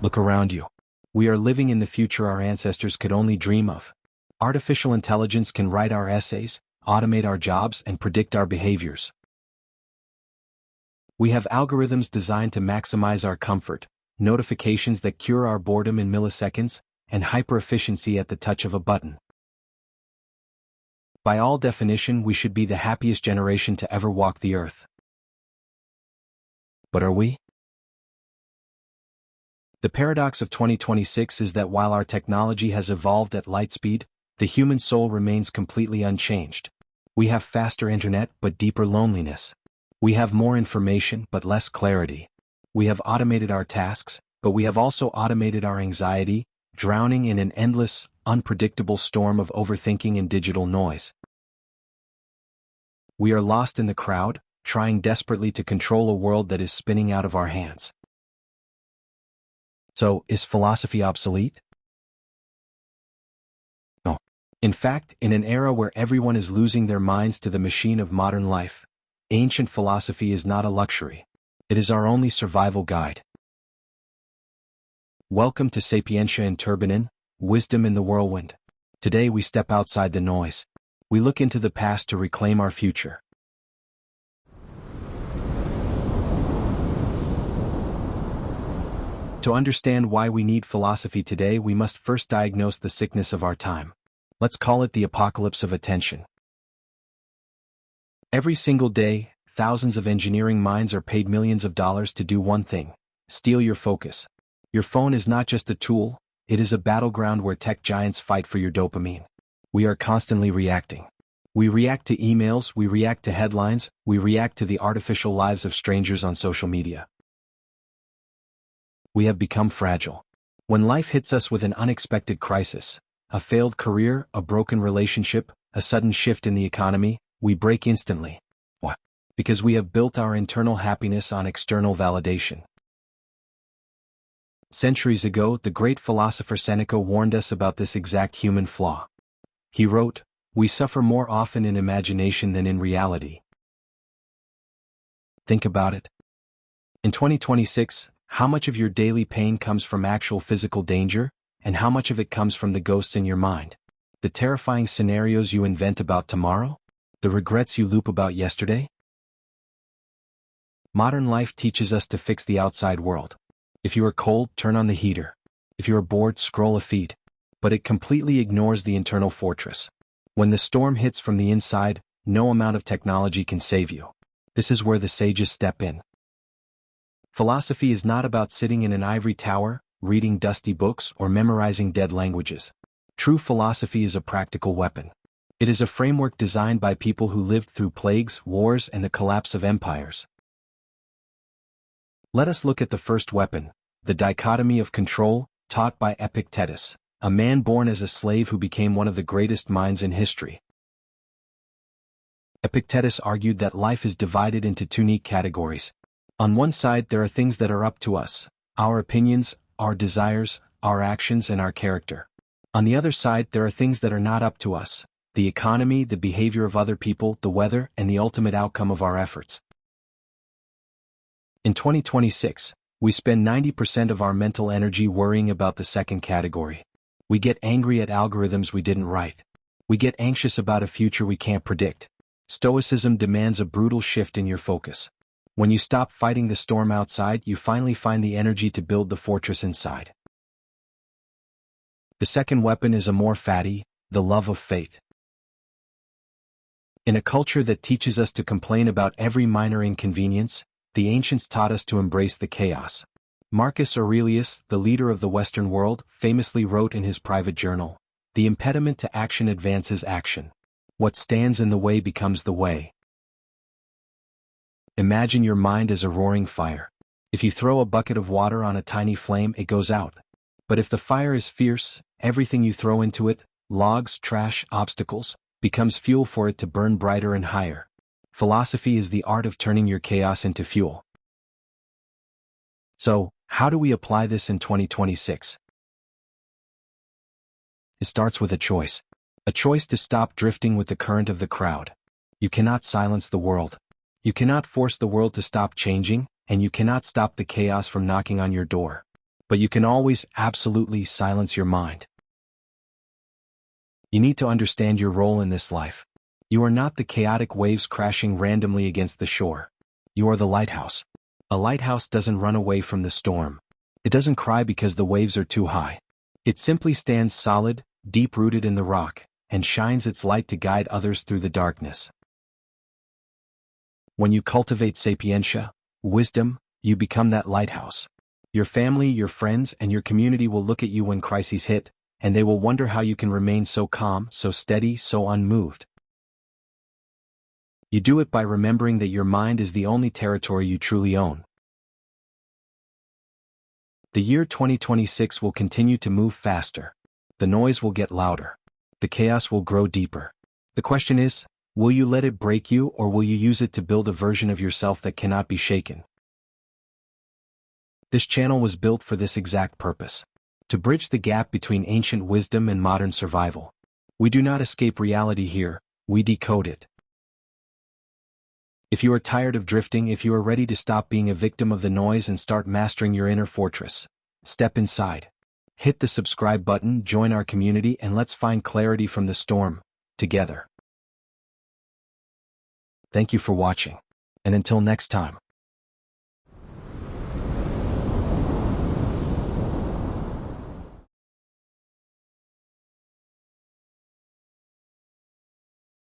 Look around you. We are living in the future our ancestors could only dream of. Artificial intelligence can write our essays, automate our jobs, and predict our behaviors. We have algorithms designed to maximize our comfort, notifications that cure our boredom in milliseconds, and hyper-efficiency at the touch of a button. By all definition, we should be the happiest generation to ever walk the earth. But are we? The paradox of 2026 is that while our technology has evolved at light speed, the human soul remains completely unchanged. We have faster internet but deeper loneliness. We have more information but less clarity. We have automated our tasks, but we have also automated our anxiety, drowning in an endless, unpredictable storm of overthinking and digital noise. We are lost in the crowd, trying desperately to control a world that is spinning out of our hands. So, is philosophy obsolete? No. In fact, in an era where everyone is losing their minds to the machine of modern life, ancient philosophy is not a luxury. It is our only survival guide. Welcome to Sapientia In Turbinen, Wisdom in the Whirlwind. Today we step outside the noise. We look into the past to reclaim our future. To understand why we need philosophy today, we must first diagnose the sickness of our time. Let's call it the apocalypse of attention. Every single day, thousands of engineering minds are paid millions of dollars to do one thing: steal your focus. Your phone is not just a tool, it is a battleground where tech giants fight for your dopamine. We are constantly reacting. We react to emails, we react to headlines, we react to the artificial lives of strangers on social media. We have become fragile. When life hits us with an unexpected crisis, a failed career, a broken relationship, a sudden shift in the economy, we break instantly. Why? Because we have built our internal happiness on external validation. Centuries ago, the great philosopher Seneca warned us about this exact human flaw. He wrote, "We suffer more often in imagination than in reality." Think about it. In 2026, how much of your daily pain comes from actual physical danger, and how much of it comes from the ghosts in your mind? The terrifying scenarios you invent about tomorrow? The regrets you loop about yesterday? Modern life teaches us to fix the outside world. If you are cold, turn on the heater. If you are bored, scroll a feed. But it completely ignores the internal fortress. When the storm hits from the inside, no amount of technology can save you. This is where the sages step in. Philosophy is not about sitting in an ivory tower, reading dusty books, or memorizing dead languages. True philosophy is a practical weapon. It is a framework designed by people who lived through plagues, wars, and the collapse of empires. Let us look at the first weapon, the dichotomy of control, taught by Epictetus, a man born as a slave who became one of the greatest minds in history. Epictetus argued that life is divided into two neat categories. On one side there are things that are up to us, our opinions, our desires, our actions, and our character. On the other side there are things that are not up to us, the economy, the behavior of other people, the weather, and the ultimate outcome of our efforts. In 2026, we spend 90% of our mental energy worrying about the second category. We get angry at algorithms we didn't write. We get anxious about a future we can't predict. Stoicism demands a brutal shift in your focus. When you stop fighting the storm outside, you finally find the energy to build the fortress inside. The second weapon is a more fatty, the love of fate. In a culture that teaches us to complain about every minor inconvenience, the ancients taught us to embrace the chaos. Marcus Aurelius, the leader of the Western world, famously wrote in his private journal, "The impediment to action advances action. What stands in the way becomes the way." Imagine your mind as a roaring fire. If you throw a bucket of water on a tiny flame, it goes out. But if the fire is fierce, everything you throw into it, logs, trash, obstacles, becomes fuel for it to burn brighter and higher. Philosophy is the art of turning your chaos into fuel. So, how do we apply this in 2026? It starts with a choice. A choice to stop drifting with the current of the crowd. You cannot silence the world. You cannot force the world to stop changing, and you cannot stop the chaos from knocking on your door. But you can always absolutely silence your mind. You need to understand your role in this life. You are not the chaotic waves crashing randomly against the shore. You are the lighthouse. A lighthouse doesn't run away from the storm. It doesn't cry because the waves are too high. It simply stands solid, deep-rooted in the rock, and shines its light to guide others through the darkness. When you cultivate sapientia, wisdom, you become that lighthouse. Your family, your friends, and your community will look at you when crises hit, and they will wonder how you can remain so calm, so steady, so unmoved. You do it by remembering that your mind is the only territory you truly own. The year 2026 will continue to move faster. The noise will get louder. The chaos will grow deeper. The question is, will you let it break you, or will you use it to build a version of yourself that cannot be shaken? This channel was built for this exact purpose. To bridge the gap between ancient wisdom and modern survival. We do not escape reality here, we decode it. If you are tired of drifting, if you are ready to stop being a victim of the noise and start mastering your inner fortress, step inside. Hit the subscribe button, join our community, and let's find clarity from the storm, together. Thank you for watching. And until next time.